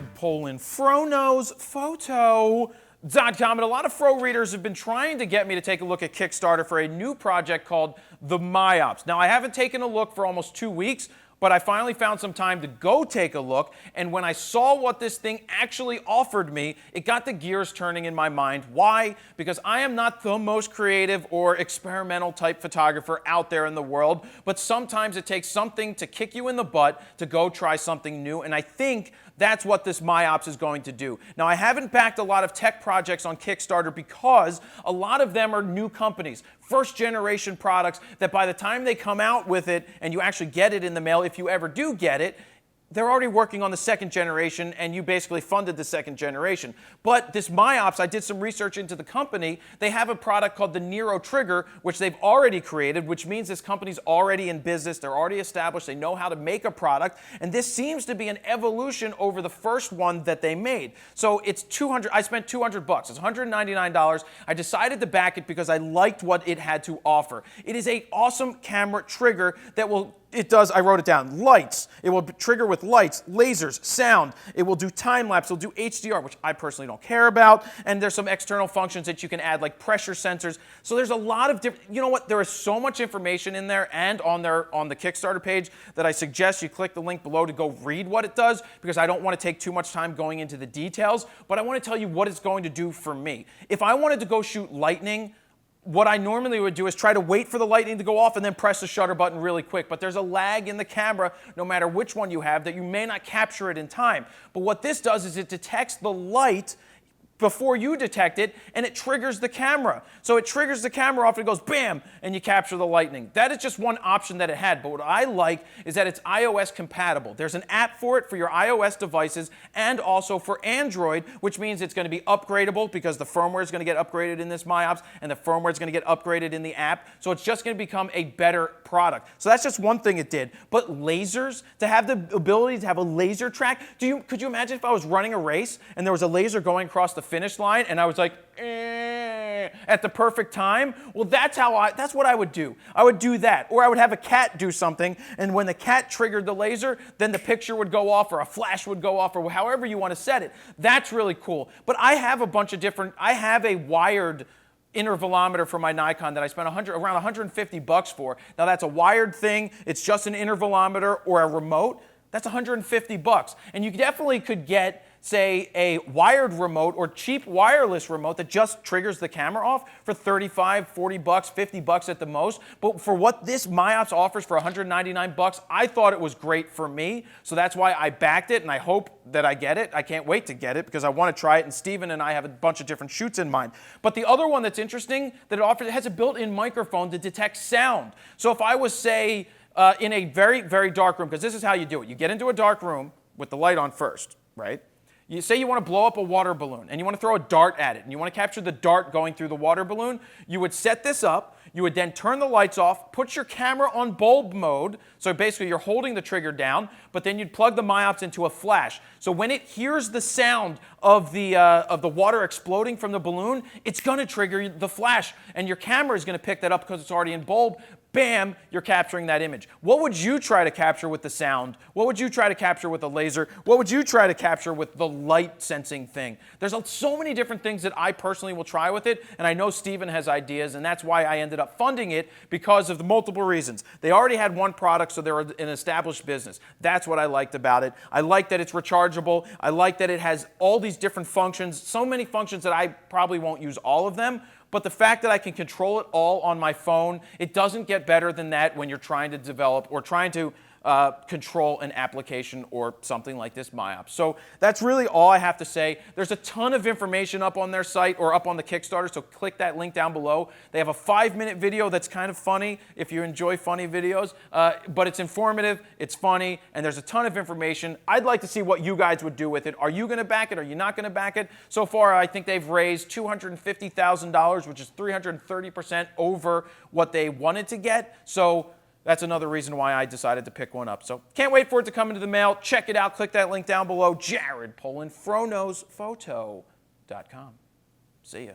JaredPolandFroKnowsPhoto.com, and a lot of Fro readers have been trying to get me to take a look at Kickstarter for a new project called the Miops. Now, I haven't taken a look for almost 2 weeks, but I finally found some time to go take a look, and when I saw what this thing actually offered me, it got the gears turning in my mind. Why? Because I am not the most creative or experimental type photographer out there in the world, but sometimes it takes something to kick you in the butt to go try something new, and I think that's what this Miops is going to do. Now, I haven't backed a lot of tech projects on Kickstarter because a lot of them are new companies, first-generation products that by the time they come out with it and you actually get it in the mail, if you ever do get it, they're already working on the second generation, and you basically funded the second generation. But this Miops, I did some research into the company. They have a product called the NERO Trigger, which they've already created, which means this company's already in business. They're already established. They know how to make a product. And this seems to be an evolution over the first one that they made. So it's $200. I spent $200. It's $199. I decided to back it because I liked what it had to offer. It is an awesome camera trigger that will I wrote it down, lights. It will trigger with lights, lasers, sound. It will do time-lapse. It'll do HDR, which I personally don't care about. And there's some external functions that you can add, like pressure sensors. So there's a lot of different, you know what, there is so much information in there and on the Kickstarter page that I suggest you click the link below to go read what it does, because I don't want to take too much time going into the details, but I want to tell you what it's going to do for me. If I wanted to go shoot lightning, what I normally would do is try to wait for the lightning to go off and then press the shutter button really quick. But there's a lag in the camera, no matter which one you have, that you may not capture it in time. But what this does is it detects the light before you detect it, and it triggers the camera. So it triggers the camera off, and it goes bam, and you capture the lightning. That is just one option that it had, but what I like is that it's iOS compatible. There's an app for it for your iOS devices and also for Android, which means it's going to be upgradable because the firmware is going to get upgraded in this Miops, and the firmware is going to get upgraded in the app. So it's just going to become a better product. So that's just one thing it did. But lasers, to have the ability to have a laser track, could you imagine if I was running a race and there was a laser going across the finish line and I was like, at the perfect time? Well, that's what I would do. I would do that. Or I would have a cat do something, and when the cat triggered the laser, then the picture would go off, or a flash would go off, or however you want to set it. That's really cool. But I have a bunch of different, I have a wired intervalometer for my Nikon that I spent around $150 for. Now that's a wired thing. It's just an intervalometer or a remote. That's $150. And you definitely could get, say, a wired remote or cheap wireless remote that just triggers the camera off for $35, $40, $50 at the most. But for what this Miops offers for $199, I thought it was great for me. So that's why I backed it, and I hope that I get it. I can't wait to get it because I want to try it, and Steven and I have a bunch of different shoots in mind. But the other one that's interesting that it offers, it has a built-in microphone to detect sound. So if I was, say, in a very, very dark room, because this is how you do it. You get into a dark room with the light on first, right? You say you want to blow up a water balloon, and you want to throw a dart at it, and you want to capture the dart going through the water balloon. You would set this up. You would then turn the lights off, put your camera on bulb mode, so basically you're holding the trigger down, but then you'd plug the Miops into a flash. So when it hears the sound of the water exploding from the balloon, it's going to trigger the flash, and your camera is going to pick that up because it's already in bulb. Bam, you're capturing that image. What would you try to capture with the sound? What would you try to capture with a laser? What would you try to capture with the light sensing thing? There's so many different things that I personally will try with it, and I know Steven has ideas, and that's why I ended up funding it, because of the multiple reasons. They already had one product, so they're an established business. That's what I liked about it. I like that it's rechargeable. I like that it has all these different functions, so many functions that I probably won't use all of them. But the fact that I can control it all on my phone, it doesn't get better than that when you're trying to develop or trying to control an application or something like this Miops. So that's really all I have to say. There's a ton of information up on their site or up on the Kickstarter, so click that link down below. They have a 5-minute video that's kind of funny if you enjoy funny videos, but it's informative, it's funny, and there's a ton of information. I'd like to see what you guys would do with it. Are you going to back it? Are you not going to back it? So far, I think they've raised $250,000, which is 330% over what they wanted to get. So that's another reason why I decided to pick one up. So can't wait for it to come into the mail. Check it out. Click that link down below. JaredPolandFroKnowsPhoto.com. See ya.